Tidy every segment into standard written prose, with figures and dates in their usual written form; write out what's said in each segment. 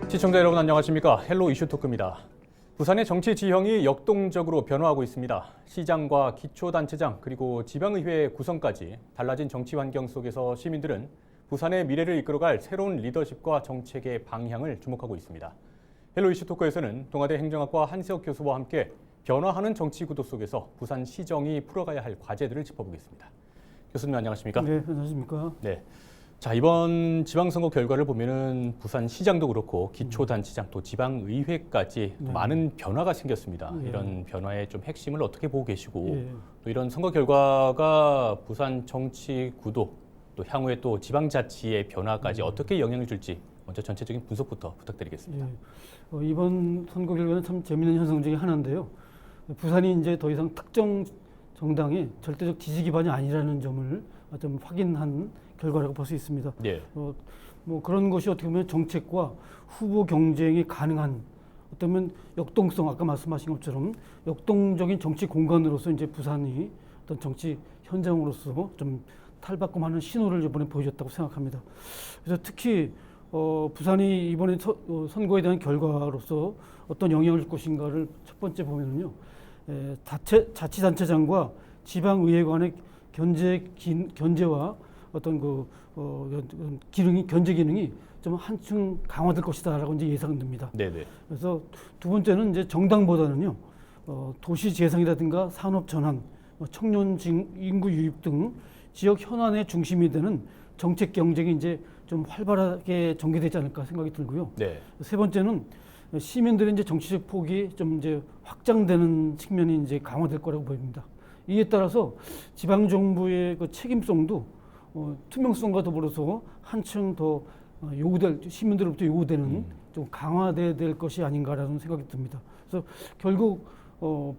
시청자 여러분 안녕하십니까? 헬로 이슈 토크입니다. 부산의 정치 지형이 역동적으로 변화하고 있습니다. 시장과 기초단체장 그리고 지방의회 구성까지 달라진 정치 환경 속에서 시민들은 부산의 미래를 이끌어갈 새로운 리더십과 정책의 방향을 주목하고 있습니다. 헬로 이슈 토크에서는 동아대 행정학과 한세혁 교수와 함께 변화하는 정치 구도 속에서 부산 시정이 풀어가야 할 과제들을 짚어보겠습니다. 교수님 안녕하십니까? 네, 안녕하십니까? 네. 자, 이번 지방선거 결과를 보면은 부산시장도 그렇고 기초단체장 또 지방의회까지 또 많은 변화가 생겼습니다. 이런 변화의 좀 핵심을 어떻게 보고 계시고 또 이런 선거 결과가 부산 정치 구도 또 향후에 또 지방자치의 변화까지 어떻게 영향을 줄지 먼저 전체적인 분석부터 부탁드리겠습니다. 이번 선거 결과는 참 재미있는 현상 중에 하나인데요. 부산이 이제 더 이상 특정 정당의 절대적 지지 기반이 아니라는 점을 좀 확인한 결과라고 볼 수 있습니다. 네. 뭐 그런 것이 어떻게 보면 정책과 후보 경쟁이 가능한 어쩌면 역동성, 아까 말씀하신 것처럼 역동적인 정치 공간으로서 이제 부산이 어떤 정치 현장으로서 좀 탈바꿈하는 신호를 이번에 보여줬다고 생각합니다. 그래서 특히 부산이 이번에 선거에 대한 결과로서 어떤 영향을 줄 것인가를 첫 번째 보면은요, 자치단체장과 지방의회 간의 견제와 어떤 견제 기능이 좀 한층 강화될 것이다라고 이제 예상됩니다. 네네. 그래서 두 번째는 이제 정당보다는요, 도시 재생이라든가 산업 전환, 청년 인구 유입 등 지역 현안의 중심이 되는 정책 경쟁이 이제 좀 활발하게 전개되지 않을까 생각이 들고요. 네. 세 번째는 시민들의 이제 정치적 폭이 좀 이제 확장되는 측면이 이제 강화될 거라고 보입니다. 이에 따라서 지방 정부의 그 책임성도 투명성과 더불어서 한층 더 시민들로부터 요구되는 좀 강화돼야 될 것이 아닌가라는 생각이 듭니다. 그래서 결국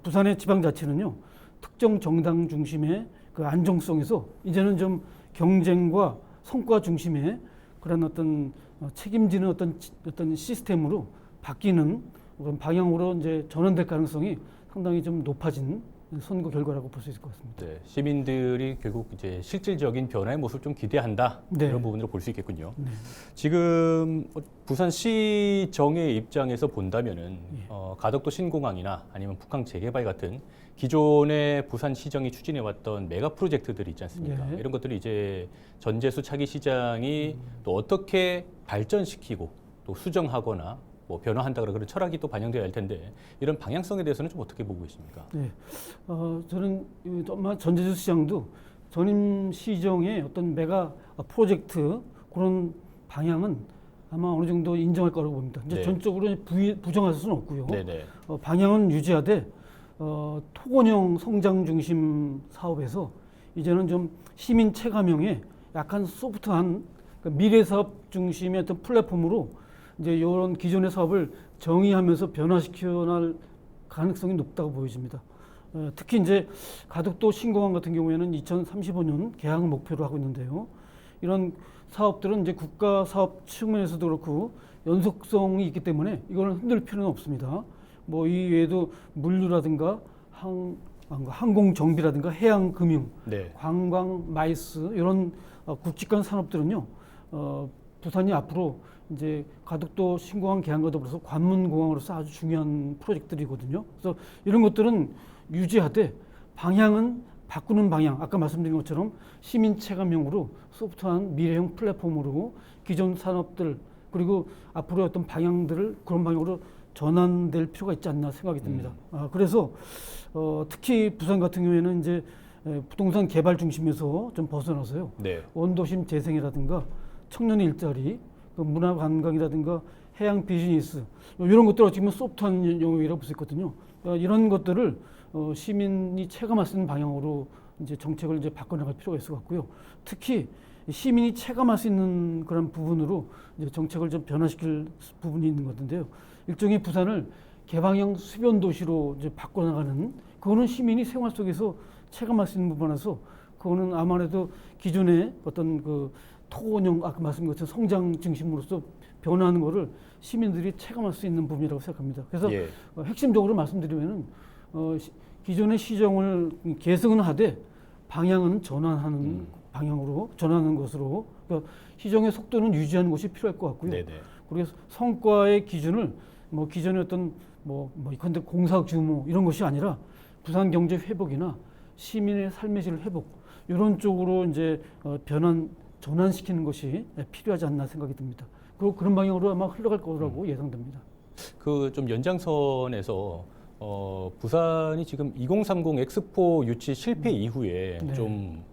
부산의 지방자치는요, 특정 정당 중심의 그 안정성에서 이제는 좀 경쟁과 성과 중심의 그런 어떤 책임지는 어떤 시스템으로 바뀌는 그런 방향으로 이제 전환될 가능성이 상당히 좀 높아진 선거 결과라고 볼 수 있을 것 같습니다. 네, 시민들이 결국 이제 실질적인 변화의 모습을 좀 기대한다 이런 부분으로 볼 수 있겠군요. 네. 지금 부산시정의 입장에서 본다면은 가덕도 신공항이나 아니면 북한 재개발 같은 기존의 부산시정이 추진해왔던 메가 프로젝트들이 있지 않습니까? 네. 이런 것들을 이제 전재수 차기 시장이 또 어떻게 발전시키고 또 수정하거나 뭐 변화한다 그런 철학이 또 반영되어야 할 텐데 이런 방향성에 대해서는 좀 어떻게 보고 계십니까? 네, 저는 정말 전재수 시장도 전임 시정의 어떤 메가 프로젝트 그런 방향은 아마 어느 정도 인정할 거라고 봅니다. 이제 네. 전적으로 부정할 수는 없고요. 네네. 방향은 유지하되 토건형 성장 중심 사업에서 이제는 좀 시민 체감형의 약간 소프트한 미래 사업 중심의 어떤 플랫폼으로 이제 이런 기존의 사업을 정의하면서 변화시켜 날 가능성이 높다고 보여집니다. 특히 이제 가덕도 신공항 같은 경우에는 2035년 개항 목표로 하고 있는데요. 이런 사업들은 이제 국가 사업 측면에서도 그렇고 연속성이 있기 때문에 이거는 흔들 필요는 없습니다. 뭐 이 외에도 물류라든가 항공 정비라든가 해양 금융, 네. 관광, 마이스 이런 굵직한 산업들은요. 부산이 앞으로 이제 가덕도 신공항 개항과 더불어서 관문공항으로서 아주 중요한 프로젝트들이거든요. 그래서 이런 것들은 유지하되 방향은 바꾸는 방향, 아까 말씀드린 것처럼 시민 체감형으로 소프트한 미래형 플랫폼으로 기존 산업들 그리고 앞으로 어떤 방향들을 그런 방향으로 전환될 필요가 있지 않나 생각이 듭니다. 그래서 특히 부산 같은 경우에는 이제 부동산 개발 중심에서 좀 벗어나서요. 네. 원도심 재생이라든가 청년 일자리, 문화 관광이라든가 해양 비즈니스 이런 것들 어떻게 보면 소프트한 영역이라고 볼 수 있거든요. 이런 것들을 시민이 체감할 수 있는 방향으로 이제 정책을 이제 바꿔나갈 필요가 있을 것 같고요. 특히 시민이 체감할 수 있는 그런 부분으로 이제 정책을 좀 변화시킬 부분이 있는 것 같은데요. 일종의 부산을 개방형 수변 도시로 이제 바꿔나가는 그거는 시민이 생활 속에서 체감할 수 있는 부분에서 그거는 아무래도 기존의 어떤 그 토건형 아까 말씀드린 것처럼 성장 중심으로서 변화하는 것을 시민들이 체감할 수 있는 부분이라고 생각합니다. 그래서 핵심적으로 말씀드리면은 기존의 시정을 개성은 하되 방향은 전환하는 방향으로 전하는 것으로 그러니까 시정의 속도는 유지하는 것이 필요할 것 같고요. 네네. 그리고 성과의 기준을 뭐 기존의 어떤 이컨대 공사 규모 이런 것이 아니라 부산 경제 회복이나 시민의 삶의 질 회복 이런 쪽으로 이제 전환시키는 것이 필요하지 않나 생각이 듭니다. 그리고 그런 방향으로 아마 흘러갈 거라고 예상됩니다. 그 좀 연장선에서 부산이 지금 2030 엑스포 유치 실패 이후에 네. 좀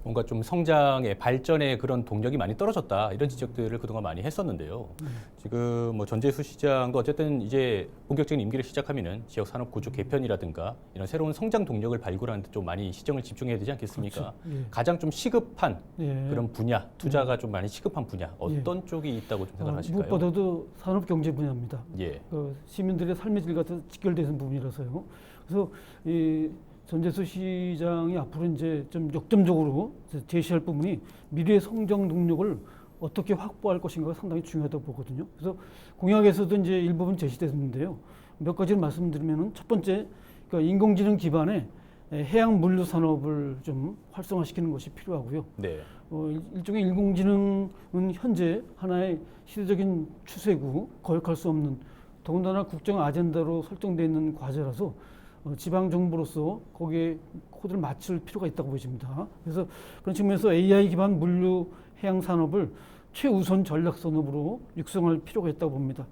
뭔가 좀 성장의 발전의 그런 동력이 많이 떨어졌다 이런 지적들을 그동안 많이 했었는데요. 지금 뭐 전재수 시장도 어쨌든 이제 본격적인 임기를 시작하면은 지역 산업 구조 개편이라든가 이런 새로운 성장 동력을 발굴하는 데 좀 많이 시정을 집중해야 되지 않겠습니까? 그렇죠. 예. 가장 좀 시급한 예. 그런 분야, 투자가 좀 많이 시급한 분야 어떤 쪽이 있다고 좀 생각하실까요? 무엇보다도 산업 경제 분야입니다. 예. 시민들의 삶의 질과 직결되는 부분이라서요. 그래서 이 전재수 시장이 앞으로 이제 좀 역점적으로 제시할 부분이 미래의 성장 동력을 어떻게 확보할 것인가가 상당히 중요하다고 보거든요. 그래서 공약에서도 이제 일부분 제시됐는데요. 몇 가지를 말씀드리면은 첫 번째, 그러니까 인공지능 기반의 해양 물류 산업을 좀 활성화시키는 것이 필요하고요. 네. 일종의 인공지능은 현재 하나의 시대적인 추세고 거역할 수 없는 더군다나 국정 아젠다로 설정되어 있는 과제라서 지방 정부로서 거기에 코드를 맞출 필요가 있다고 보여집니다. 그래서 그런 측면에서 AI 기반 물류 해양 산업을 최우선 전략 산업으로 육성할 필요가 있다고 봅니다.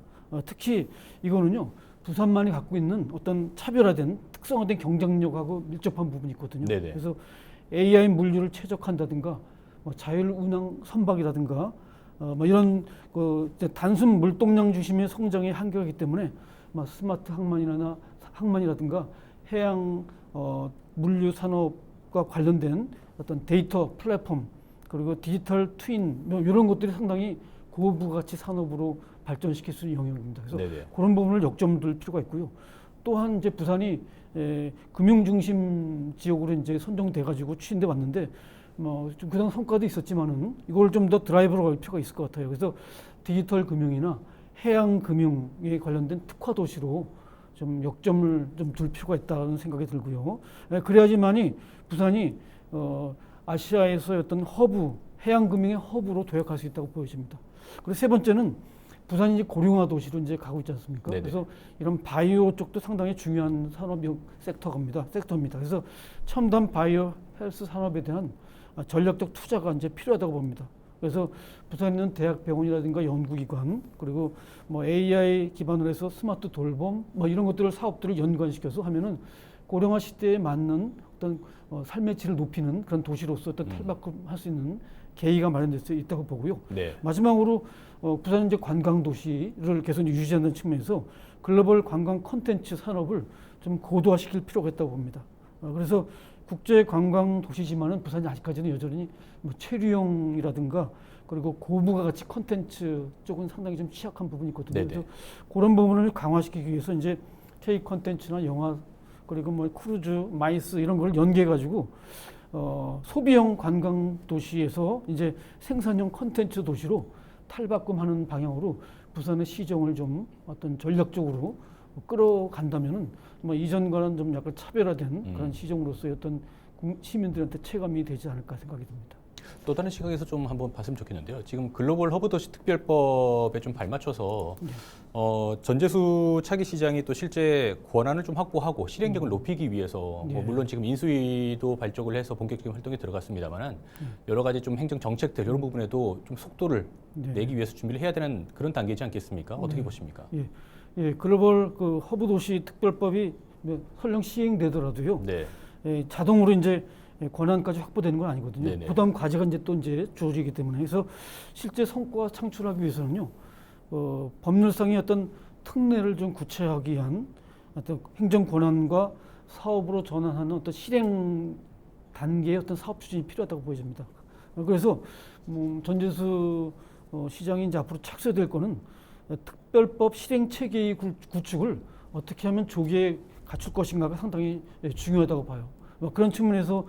특히 이거는요 부산만이 갖고 있는 어떤 차별화된 특성화된 경쟁력하고 밀접한 부분이 있거든요. 네네. 그래서 AI 물류를 최적화한다든가 자율 운항 선박이라든가 이런 단순 물동량 중심의 성장의 한계이기 때문에 스마트 항만이라든가 해양 물류 산업과 관련된 어떤 데이터 플랫폼 그리고 디지털 트윈 이런 것들이 상당히 고부가치 산업으로 발전시킬 수 있는 영역입니다. 그래서 네네. 그런 부분을 역점 둘 필요가 있고요. 또한 이제 부산이 금융 중심 지역으로 이제 선정돼 가지고 추진돼 왔는데 좀 그다음 성과도 있었지만은 이걸 좀 더 드라이브로 갈 필요가 있을 것 같아요. 그래서 디지털 금융이나 해양 금융에 관련된 특화 도시로 좀 역점을 좀 둘 필요가 있다는 생각이 들고요. 그래야지만이 부산이 아시아에서의 어떤 허브, 해양 금융의 허브로 도약할 수 있다고 보여집니다. 그리고 세 번째는 부산이 이제 고령화 도시로 이제 가고 있지 않습니까? 네네. 그래서 이런 바이오 쪽도 상당히 중요한 산업 섹터입니다. 그래서 첨단 바이오 헬스 산업에 대한 전략적 투자가 이제 필요하다고 봅니다. 그래서 부산에 있는 대학 병원이라든가 연구기관 그리고 AI 기반으로 해서 스마트 돌봄 이런 것들을 사업들을 연관시켜서 하면은 고령화 시대에 맞는 어떤 삶의 질을 높이는 그런 도시로서 어떤 탈바꿈할 수 있는 계기가 마련될 수 있다고 보고요. 네. 마지막으로 부산은 이제 관광 도시를 계속 유지하는 측면에서 글로벌 관광 콘텐츠 산업을 좀 고도화시킬 필요가 있다고 봅니다. 그래서 국제 관광 도시지만은 부산이 아직까지는 여전히 체류용이라든가 그리고 고부가 가치 콘텐츠 쪽은 상당히 좀 취약한 부분이 있거든요. 네네. 그래서 그런 부분을 강화시키기 위해서 이제 K 콘텐츠나 영화 그리고 크루즈, 마이스 이런 걸 연계해 가지고 소비형 관광 도시에서 이제 생산형 콘텐츠 도시로 탈바꿈하는 방향으로 부산의 시정을 좀 어떤 전략적으로 끌어간다면은 이전과는 좀 약간 차별화된 그런 시정으로서의 어떤 시민들한테 체감이 되지 않을까 생각이 듭니다. 또 다른 시각에서 좀 한번 봤으면 좋겠는데요. 지금 글로벌 허브 도시 특별법에 좀 발맞춰서 전재수 차기 시장이 또 실제 권한을 좀 확보하고 실행력을 높이기 위해서 물론 지금 인수위도 발족을 해서 본격적인 활동에 들어갔습니다만은 여러 가지 좀 행정 정책들 이런 부분에도 좀 속도를 내기 위해서 준비를 해야 되는 그런 단계이지 않겠습니까? 어떻게 보십니까? 글로벌 허브 도시 특별법이 설령 시행되더라도요. 네. 자동으로 이제 권한까지 확보되는 건 아니거든요. 네네. 부담 과제가 이제 주어지기 때문에 그래서 실제 성과 창출하기 위해서는요. 법률상의 어떤 특례를 좀 구체화하기 위한 어떤 행정 권한과 사업으로 전환하는 어떤 실행 단계의 어떤 사업 추진이 필요하다고 보여집니다. 그래서 전재수 시장이 이제 앞으로 착수될 거는 특별법 실행 체계의 구축을 어떻게 하면 조기에 갖출 것인가가 상당히 중요하다고 봐요. 그런 측면에서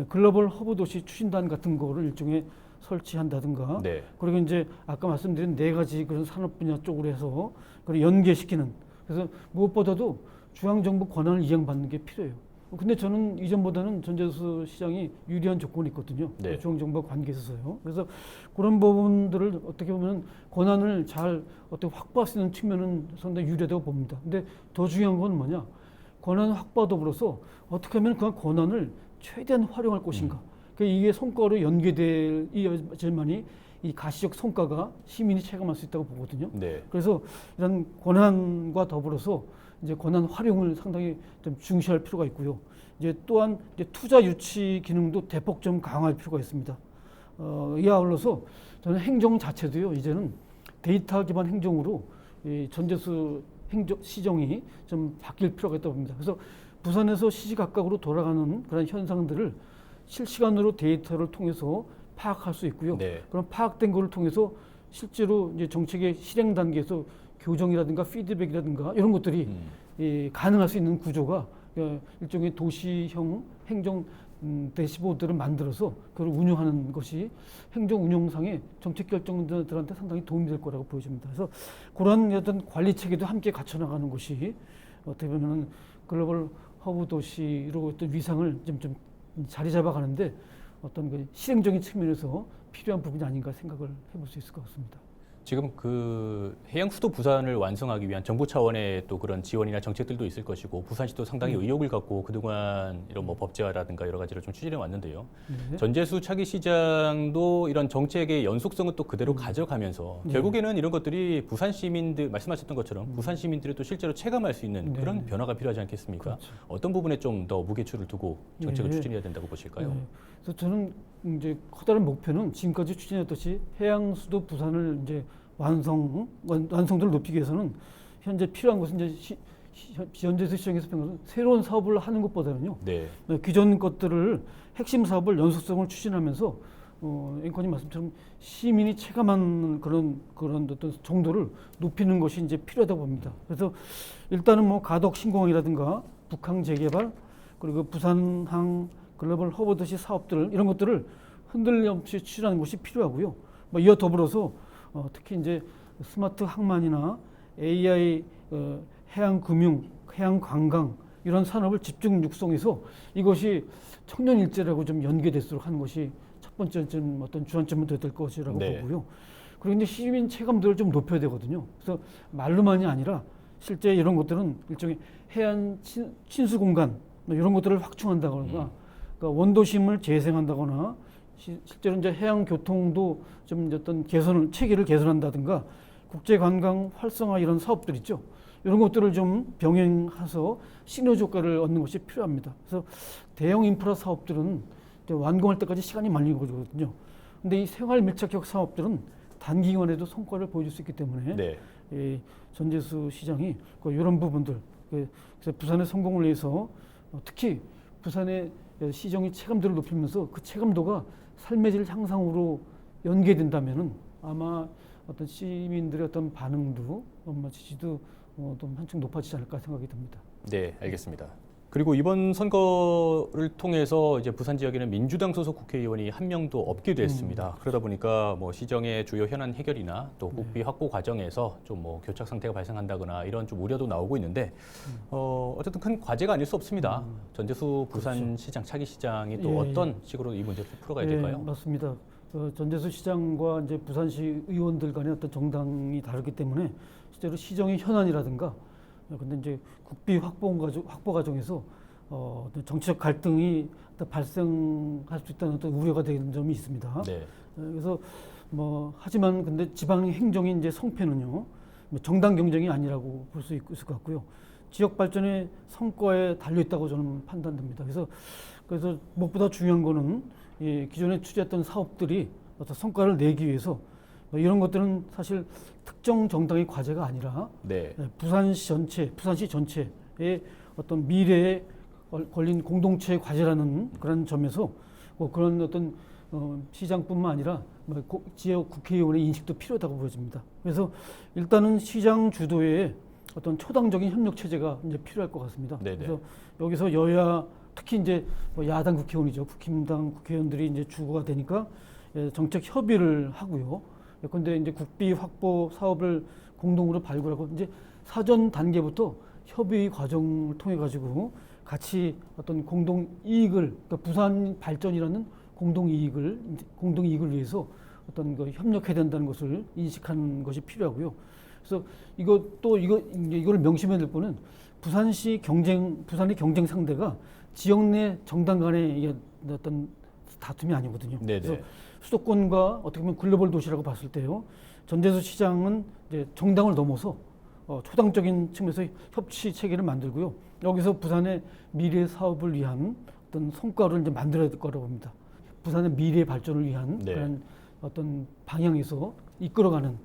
글로벌 허브 도시 추진단 같은 거를 일종의 설치한다든가 네. 그리고 이제 아까 말씀드린 네 가지 그런 산업 분야 쪽으로 해서 그걸 연계시키는 그래서 무엇보다도 중앙정부 권한을 이행받는 게 필요해요. 근데 저는 이전보다는 전재수 시장이 유리한 조건이 있거든요. 네. 중앙정부와 관계에 있어서요. 그래서 그런 부분들을 어떻게 보면 권한을 잘 어떻게 확보할 수 있는 측면은 상당히 유리하다고 봅니다. 근데 더 중요한 건 뭐냐? 권한 확보와 더불어서 어떻게 하면 그 권한을 최대한 활용할 것인가. 그러니까 이게 성과로 연계될이야만이 이 가시적 성과가 시민이 체감할 수 있다고 보거든요. 네. 그래서 이런 권한과 더불어서 이제 권한 활용을 상당히 좀 중시할 필요가 있고요. 이제 또한 이제 투자 유치 기능도 대폭 좀 강화할 필요가 있습니다. 이에 아울러서 저는 행정 자체도요, 이제는 데이터 기반 행정으로 이 전재수 시정이 좀 바뀔 필요가 있다고 봅니다. 그래서 부산에서 시시각각으로 돌아가는 그런 현상들을 실시간으로 데이터를 통해서 파악할 수 있고요. 네. 그런 파악된 것을 통해서 실제로 이제 정책의 실행 단계에서 교정이라든가 피드백이라든가 이런 것들이 가능할 수 있는 구조가 일종의 도시형 행정 대시보드를 만들어서 그걸 운영하는 것이 행정 운영상의 정책 결정자들한테 상당히 도움이 될 거라고 보여집니다. 그래서 그런 어떤 관리 체계도 함께 갖춰 나가는 것이 어떻게 보면 글로벌 허브 도시로 어떤 위상을 좀 자리 잡아가는데 어떤 그 실행적인 측면에서 필요한 부분이 아닌가 생각을 해볼 수 있을 것 같습니다. 지금 그 해양 수도 부산을 완성하기 위한 정부 차원의 또 그런 지원이나 정책들도 있을 것이고 부산시도 상당히 의욕을 갖고 그동안 이런 뭐 법제화라든가 여러 가지를 좀 추진해 왔는데요. 네. 전재수 차기 시장도 이런 정책의 연속성은 또 그대로 가져가면서 결국에는 이런 것들이 부산 시민들 말씀하셨던 것처럼 부산 시민들이 또 실제로 체감할 수 있는 네. 그런 변화가 필요하지 않겠습니까? 그렇죠. 어떤 부분에 좀 더 무게추를 두고 정책을 네. 추진해야 된다고 보실까요? 네. 그래서 저는 이제 커다란 목표는 지금까지 추진했듯이 해양 수도 부산을 이제 완성도를 높이기 위해서는 현재 필요한 것은 이제 전재수 시장에서 평가하는 새로운 사업을 하는 것보다는요. 네. 기존 것들을 핵심 사업을 연속성을 추진하면서 앵커님 말씀처럼 시민이 체감하는 그런 어떤 정도를 높이는 것이 이제 필요하다고 봅니다. 그래서 일단은 뭐 가덕 신공항이라든가 북항 재개발 그리고 부산항 글로벌 허브 도시 사업들 이런 것들을 흔들림 없이 추진하는 것이 필요하고요. 뭐 이와 더불어서 특히 이제 스마트 항만이나 AI 해양 금융, 해양 관광 이런 산업을 집중 육성해서 이것이 청년 일자리하고 좀 연계될수록 하는 것이 첫 번째 좀 어떤 주안점이 될 것이라고 네. 보고요. 그리고 이제 시민 체감도를 좀 높여야 되거든요. 그래서 말로만이 아니라 실제 이런 것들은 일종의 해안 친수 공간 뭐 이런 것들을 확충한다거나 그러니까 원도심을 재생한다거나 실제로 이제 해양 교통도 좀 어떤 체계를 개선한다든가 국제 관광 활성화 이런 사업들 있죠. 이런 것들을 좀 병행해서 시너지 효과를 얻는 것이 필요합니다. 그래서 대형 인프라 사업들은 완공할 때까지 시간이 많이 걸리거든요. 근데 이 생활 밀착형 사업들은 단기간에도 성과를 보여줄 수 있기 때문에 네. 이 전재수 시장이 이런 부분들 그래서 부산의 성공을 위해서 특히 부산의 시정의 체감도를 높이면서 그 체감도가 삶의 질 향상으로 연계된다면은 아마 어떤 시민들의 어떤 반응도 지지도 좀 한층 높아지지 않을까 생각이 듭니다. 네, 알겠습니다. 그리고 이번 선거를 통해서 이제 부산 지역에는 민주당 소속 국회의원이 한 명도 없게 됐습니다. 그러다 보니까 뭐 시정의 주요 현안 해결이나 또 국비 확보 과정에서 좀 뭐 교착 상태가 발생한다거나 이런 좀 우려도 나오고 있는데 어쨌든 큰 과제가 아닐 수 없습니다. 전재수 부산시장 차기 시장이 또 어떤 식으로 이 문제를 풀어가야 될까요? 맞습니다. 전재수 시장과 이제 부산시 의원들 간의 어떤 정당이 다르기 때문에 실제로 시정의 현안이라든가 근데 이제 국비 확보 과정에서 정치적 갈등이 발생할 수 있다는 어떤 우려가 되는 점이 있습니다. 네. 그래서 하지만 근데 지방 행정의 이제 성패는요 정당 경쟁이 아니라고 볼 수 있을 것 같고요. 지역 발전의 성과에 달려 있다고 저는 판단됩니다. 그래서 무엇보다 중요한 거는 기존에 취재했던 사업들이 어떤 성과를 내기 위해서 이런 것들은 사실 특정 정당의 과제가 아니라 네. 부산시 전체의 어떤 미래에 걸린 공동체의 과제라는 그런 점에서 그런 어떤 시장뿐만 아니라 지역 국회의원의 인식도 필요하다고 보여집니다. 그래서 일단은 시장 주도의 어떤 초당적인 협력 체제가 이제 필요할 것 같습니다. 네네. 그래서 여기서 여야 특히 이제 야당 국회의원이죠. 국힘당 국회의원들이 이제 주고가 되니까 정책 협의를 하고요. 그런데 이제 국비 확보 사업을 공동으로 발굴하고 이제 사전 단계부터 협의 과정을 통해 가지고 같이 어떤 공동 이익을, 그러니까 부산 발전이라는 공동 이익을 위해서 어떤 그 협력해야 된다는 것을 인식하는 것이 필요하고요. 그래서 이걸 명심해야 될 거는 부산의 경쟁 상대가 지역 내 정당 간의 어떤 다툼이 아니거든요. 네네. 그래서 수도권과 어떻게 보면 글로벌 도시라고 봤을 때요. 전재수 시장은 이제 정당을 넘어서 초당적인 측면에서 협치 체계를 만들고요. 여기서 부산의 미래 사업을 위한 어떤 성과를 이제 만들어야 될 거라고 봅니다. 부산의 미래 발전을 위한 네. 그런 어떤 방향에서 이끌어가는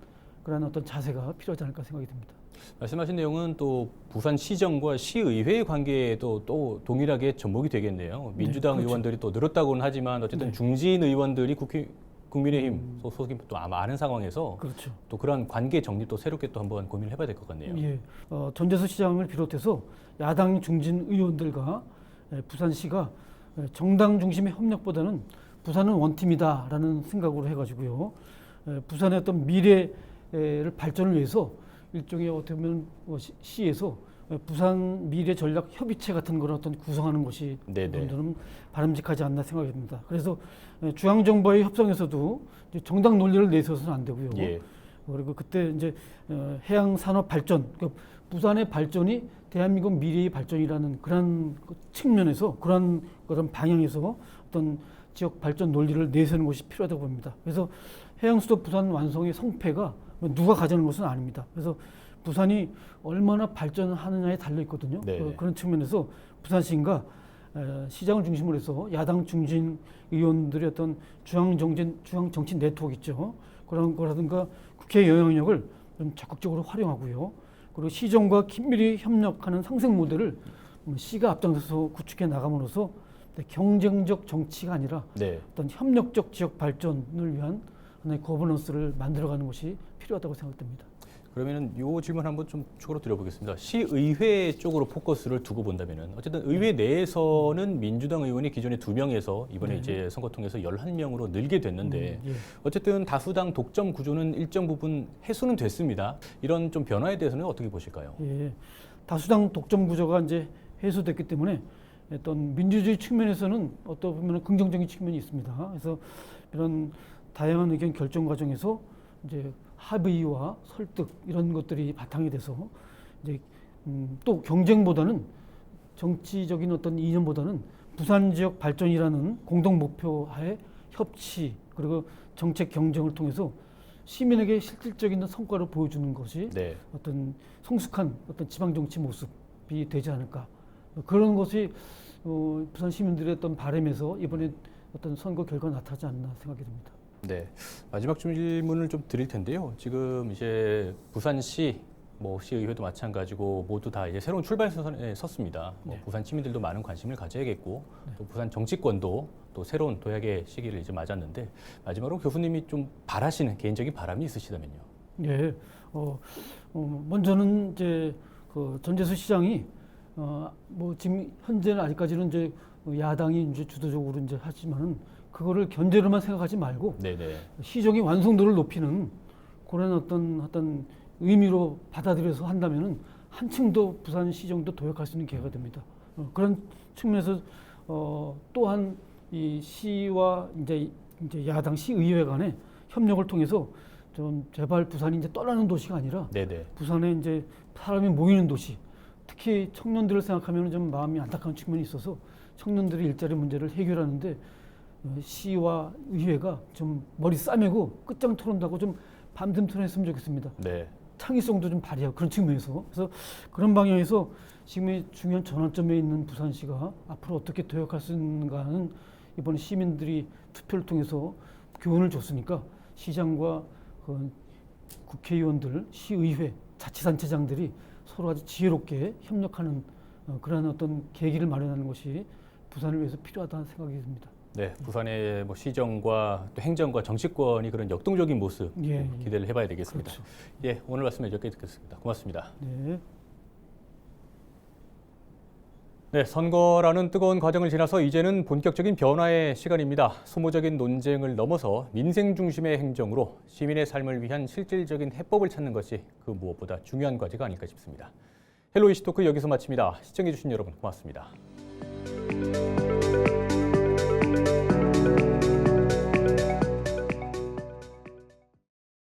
그런 어떤 자세가 필요하지 않을까 생각이 듭니다. 말씀하신 내용은 또 부산시정과 시의회의 관계에도 또 동일하게 접목이 되겠네요. 민주당 그렇죠. 의원들이 또 늘었다고는 하지만 어쨌든 네. 중진 의원들이 국민의힘 소속이 또 아마 많은 상황에서 그렇죠. 또 그런 관계 정립도 새롭게 또 한번 고민을 해봐야 될 것 같네요. 예, 전재수 시장을 비롯해서 야당 중진 의원들과 부산시가 정당 중심의 협력보다는 부산은 원팀이다라는 생각으로 해가지고요. 부산의 어떤 미래를 발전을 위해서 일종의 어떻게 보면 시에서 부산 미래 전략 협의체 같은 걸 어떤 구성하는 것이 네네. 저는 바람직하지 않나 생각이 듭니다. 그래서 중앙 정부와의 협상에서도 이제 정당 논리를 내세워서는 안 되고요. 예. 그리고 그때 이제 해양 산업 발전, 그러니까 부산의 발전이 대한민국 미래의 발전이라는 그런 측면에서 그런 방향에서 어떤 지역 발전 논리를 내세우는 것이 필요하다고 봅니다. 그래서 해양 수도 부산 완성의 성패가 누가 가져는 것은 아닙니다. 그래서 부산이 얼마나 발전하느냐에 달려 있거든요. 네. 그런 측면에서 부산시가 시장을 중심으로 해서 야당 중진 의원들의 어떤 중앙 정치 네트워크 있죠. 그런 거라든가 국회 영향력을 좀 적극적으로 활용하고요. 그리고 시정과 긴밀히 협력하는 상생 모델을 시가 앞장서서 구축해 나감으로써 경쟁적 정치가 아니라 네. 어떤 협력적 지역 발전을 위한 하나의 거버넌스를 만들어가는 것이 필요하다고 생각됩니다. 그러면은 이 질문 한번 좀 추가로 드려보겠습니다. 시의회 쪽으로 포커스를 두고 본다면은 어쨌든 의회 내에서는 민주당 의원이 기존에 2명에서 이번에 네. 이제 선거 통해서 11명으로 늘게 됐는데 예. 어쨌든 다수당 독점 구조는 일정 부분 해소는 됐습니다. 이런 좀 변화에 대해서는 어떻게 보실까요? 예, 다수당 독점 구조가 이제 해소됐기 때문에 어떤 민주주의 측면에서는 어떤 보면 긍정적인 측면이 있습니다. 그래서 이런 다양한 의견 결정 과정에서 이제 합의와 설득 이런 것들이 바탕이 돼서 이제 또 경쟁보다는 정치적인 어떤 이념보다는 부산 지역 발전이라는 공동 목표하에 협치 그리고 정책 경쟁을 통해서 시민에게 실질적인 성과를 보여주는 것이 네. 어떤 성숙한 어떤 지방 정치 모습이 되지 않을까 그런 것이 부산 시민들의 어떤 바람에서 이번에 어떤 선거 결과가 나타나지 않나 생각이 듭니다. 네. 마지막 질문을 좀 드릴 텐데요. 지금 이제 부산시, 시의회도 마찬가지고 모두 다 이제 새로운 출발선에 섰습니다. 네. 부산 시민들도 많은 관심을 가져야겠고 또 부산 정치권도 또 새로운 도약의 시기를 이제 맞았는데 마지막으로 교수님이 좀 바라시는 개인적인 바람이 있으시다면요. 예. 먼저는 이제 그 전재수 시장이 지금 현재는 아직까지는 이제 야당이 이제 주도적으로 이제 하지만은 그거를 견제로만 생각하지 말고 네네. 시정의 완성도를 높이는 그런 어떤 의미로 받아들여서 한다면은 한층 더 부산 시정도 도약할 수 있는 기회가 됩니다. 그런 측면에서 또한 이 시와 이제 야당 시의회 간의 협력을 통해서 좀 제발 부산이 이제 떠나는 도시가 아니라 네네. 부산에 이제 사람이 모이는 도시, 특히 청년들을 생각하면 좀 마음이 안타까운 측면이 있어서 청년들의 일자리 문제를 해결하는데 시와 의회가 좀 머리 싸매고 끝장 토론다고 좀 밤샘 토론했으면 좋겠습니다. 네. 창의성도 좀 발휘하고 그런 측면에서 그래서 그런 방향에서 지금의 중요한 전환점에 있는 부산시가 앞으로 어떻게 도약할 수 있는가는 이번에 시민들이 투표를 통해서 교훈을 줬으니까 시장과 국회의원들, 시의회, 자치단체장들이 서로 아주 지혜롭게 협력하는 그러한 어떤 계기를 마련하는 것이 부산을 위해서 필요하다는 생각이 듭니다. 네, 부산의 시정과 또 행정과 정치권이 그런 역동적인 모습 예, 기대를 해봐야 되겠습니다. 그렇죠. 예, 오늘 말씀 여기까지 듣겠습니다. 고맙습니다. 네. 네, 선거라는 뜨거운 과정을 지나서 이제는 본격적인 변화의 시간입니다. 소모적인 논쟁을 넘어서 민생 중심의 행정으로 시민의 삶을 위한 실질적인 해법을 찾는 것이 그 무엇보다 중요한 과제가 아닐까 싶습니다. 헬로 이슈토크 여기서 마칩니다. 시청해주신 여러분 고맙습니다. 있습니다.